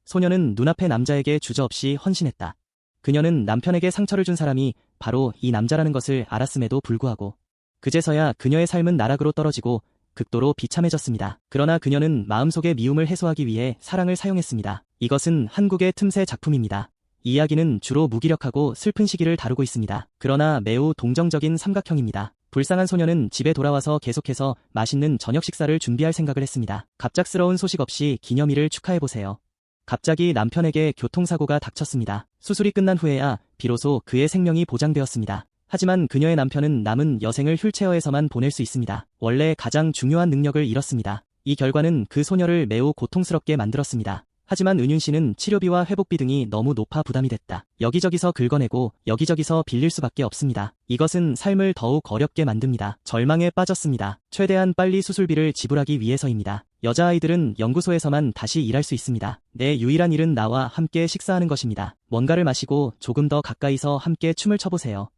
소녀는 눈앞의 남자에게 주저없이 헌신했다. 그녀는 남편에게 상처를 준 사람이 바로 이 남자라는 것을 알았음에도 불구하고 그제서야 그녀의 삶은 나락으로 떨어지고 극도로 비참해졌습니다. 그러나 그녀는 마음속의 미움을 해소하기 위해 사랑을 사용했습니다. 이것은 한국의 틈새 작품입니다. 이 이야기는 주로 무기력하고 슬픈 시기를 다루고 있습니다. 그러나 매우 동정적인 삼각형입니다. 불쌍한 소녀는 집에 돌아와서 계속해서 맛있는 저녁 식사를 준비할 생각을 했습니다. 갑작스러운 소식 없이 기념일을 축하해보세요. 갑자기 남편에게 교통사고가 닥쳤습니다. 수술이 끝난 후에야 비로소 그의 생명이 보장되었습니다. 하지만 그녀의 남편은 남은 여생을 휠체어에서만 보낼 수 있습니다. 원래 가장 중요한 능력을 잃었습니다. 이 결과는 그 소녀를 매우 고통스럽게 만들었습니다. 하지만 은윤 씨는 치료비와 회복비 등이 너무 높아 부담이 됐다. 여기저기서 긁어내고 여기저기서 빌릴 수밖에 없습니다. 이것은 삶을 더욱 어렵게 만듭니다. 절망에 빠졌습니다. 최대한 빨리 수술비를 지불하기 위해서입니다. 여자아이들은 연구소에서만 다시 일할 수 있습니다. 내 유일한 일은 나와 함께 식사하는 것입니다. 뭔가를 마시고 조금 더 가까이서 함께 춤을 춰보세요.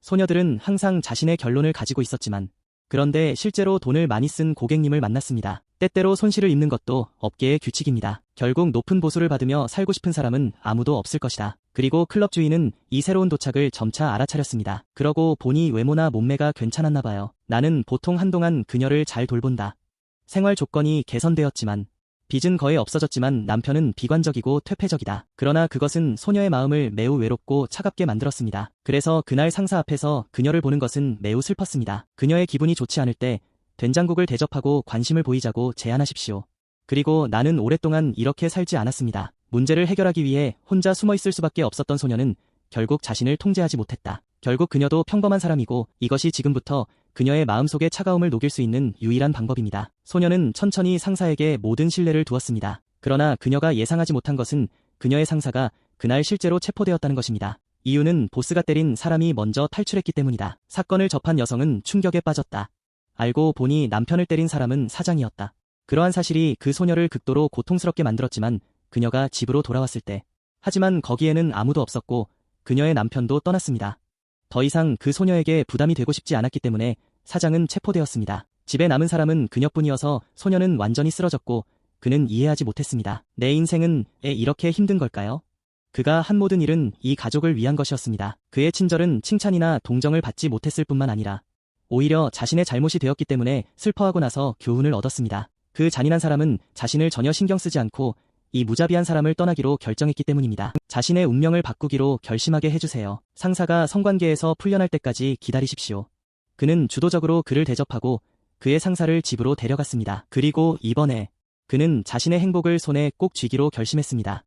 소녀들은 항상 자신의 결론을 가지고 있었지만 그런데 실제로 돈을 많이 쓴 고객님을 만났습니다. 때때로 손실을 입는 것도 업계의 규칙입니다. 결국 높은 보수를 받으며 살고 싶은 사람은 아무도 없을 것이다. 그리고 클럽 주인은 이 새로운 도착을 점차 알아차렸습니다. 그러고 보니 외모나 몸매가 괜찮았나 봐요. 나는 보통 한동안 그녀를 잘 돌본다. 생활 조건이 개선되었지만 빚은 거의 없어졌지만 남편은 비관적이고 퇴폐적이다. 그러나 그것은 소녀의 마음을 매우 외롭고 차갑게 만들었습니다. 그래서 그날 상사 앞에서 그녀를 보는 것은 매우 슬펐습니다. 그녀의 기분이 좋지 않을 때 된장국을 대접하고 관심을 보이자고 제안하십시오. 그리고 나는 오랫동안 이렇게 살지 않았습니다. 문제를 해결하기 위해 혼자 숨어있을 수밖에 없었던 소녀는 결국 자신을 통제하지 못했다. 결국 그녀도 평범한 사람이고 이것이 지금부터 그녀의 마음속의 차가움을 녹일 수 있는 유일한 방법입니다. 소녀는 천천히 상사에게 모든 신뢰를 두었습니다. 그러나 그녀가 예상하지 못한 것은 그녀의 상사가 그날 실제로 체포되었다는 것입니다. 이유는 보스가 때린 사람이 먼저 탈출했기 때문이다. 사건을 접한 여성은 충격에 빠졌다. 알고 보니 남편을 때린 사람은 사장이었다. 그러한 사실이 그 소녀를 극도로 고통스럽게 만들었지만 그녀가 집으로 돌아왔을 때 하지만 거기에는 아무도 없었고 그녀의 남편도 떠났습니다. 더 이상 그 소녀에게 부담이 되고 싶지 않았기 때문에 사장은 체포되었습니다. 집에 남은 사람은 그녀뿐이어서 소녀는 완전히 쓰러졌고 그는 이해하지 못했습니다. 내 인생은 이렇게 힘든 걸까요? 그가 한 모든 일은 이 가족을 위한 것이었습니다. 그의 친절은 칭찬이나 동정을 받지 못했을 뿐만 아니라 오히려 자신의 잘못이 되었기 때문에 슬퍼하고 나서 교훈을 얻었습니다. 그 잔인한 사람은 자신을 전혀 신경 쓰지 않고 이 무자비한 사람을 떠나기로 결정했기 때문입니다. 자신의 운명을 바꾸기로 결심하게 해주세요. 상사가 성관계에서 풀려날 때까지 기다리십시오. 그는 주도적으로 그를 대접하고 그의 상사를 집으로 데려갔습니다. 그리고 이번에 그는 자신의 행복을 손에 꼭 쥐기로 결심했습니다.